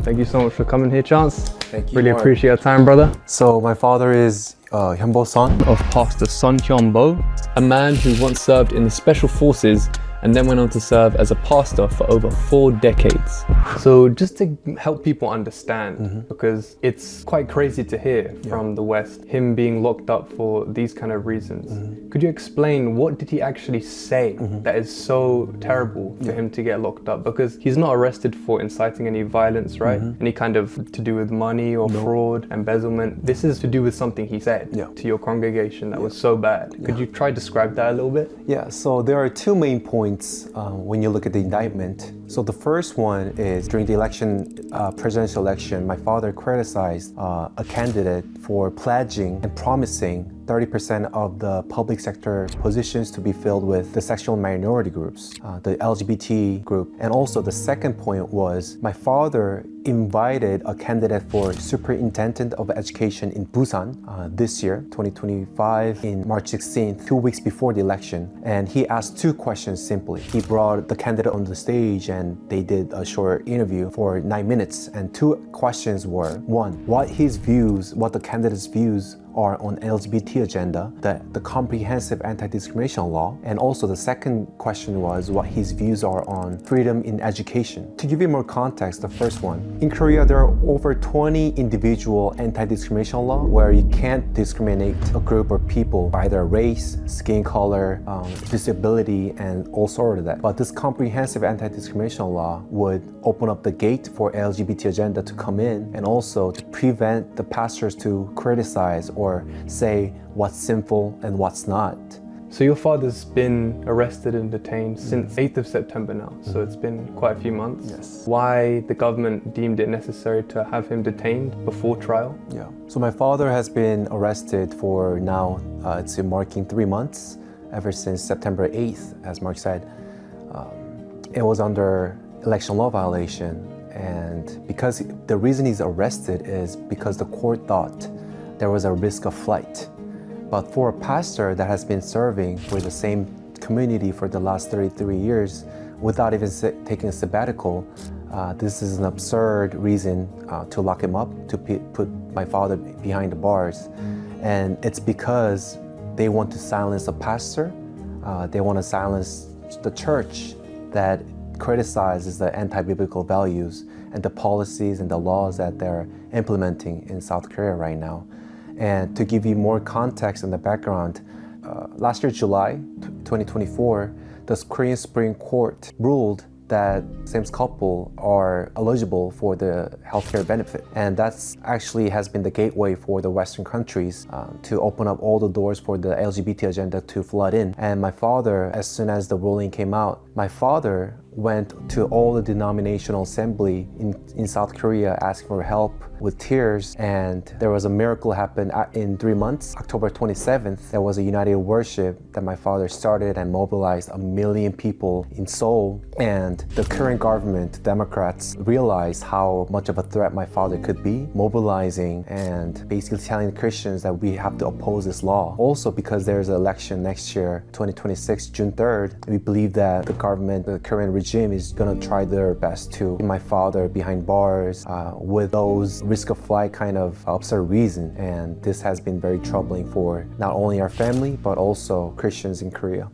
Thank you so much for coming here, Chance. Thank you. Really Mark. appreciate your time, brother. So my father is Hyun-bo son Of Pastor Son Hyun-bo, a man who once served in the special forces and then went on to serve as a pastor for over 4 decades. So just to help people understand, because it's quite crazy to hear from the West, him being locked up for these kind of reasons. Could you explain what did he actually say that is so terrible for him to get locked up? Because he's not arrested for inciting any violence, right? Any kind of to do with money or fraud, embezzlement. This is to do with something he said to your congregation that was so bad. Could you try to describe that a little bit? Yeah, so there are 2 main points when you look at the indictment. So the first one is during the presidential election, my father criticized a candidate for pledging and promising 30% of the public sector positions to be filled with the sexual minority groups, the LGBT group. And also the second point was my father invited a candidate for superintendent of education in Busan this year, 2025, in March 16th, 2 weeks before the election. And he asked 2 questions simply. He brought the candidate on the stage and they did a short interview for 9 minutes. And 2 questions were, 1, what the candidate's views are on LGBT agenda, the comprehensive anti-discrimination law, and also the second question was what his views are on freedom in education. To give you more context, the first one, in Korea there are over 20 individual anti-discrimination law where you can't discriminate a group or people by their race, skin color, disability, and all sort of that. But this comprehensive anti-discrimination law would open up the gate for LGBT agenda to come in and also to prevent the pastors to criticize or say what's sinful and what's not. So your father's been arrested and detained since 8th of September now, so it's been quite a few months. Yes. Why the government deemed it necessary to have him detained before trial? Yeah. So my father has been arrested for now, it's been marking 3 months, ever since September 8th, as Mark said. It was under election law violation, and because the reason he's arrested is because the court thought there was a risk of flight. But for a pastor that has been serving for the same community for the last 33 years without even taking a sabbatical, this is an absurd reason to lock him up, to put my father behind the bars. And it's because they want to silence a pastor, they want to silence the church that criticizes the anti-biblical values and the policies and the laws that they're implementing in South Korea right now. And to give you more context and the background, last year, July 2024, the Korean Supreme Court ruled that same-sex couple are eligible for the healthcare benefit. And that's actually has been the gateway for the Western countries to open up all the doors for the LGBT agenda to flood in. And my father, as soon as the ruling came out, my father went to all the denominational assembly in South Korea asking for help with tears, and there was a miracle happen in 3 months. October 27th, there was a united worship that my father started and mobilized 1 million people in Seoul. And the current government, Democrats, realized how much of a threat my father could be, mobilizing and basically telling the Christians that we have to oppose this law. Also, because there's an election next year, 2026, June 3rd, we believe that the government, the current regime is gonna try their best to keep my father behind bars with those risk of flight kind of absurd reason. And this has been very troubling for not only our family, but also Christians in Korea.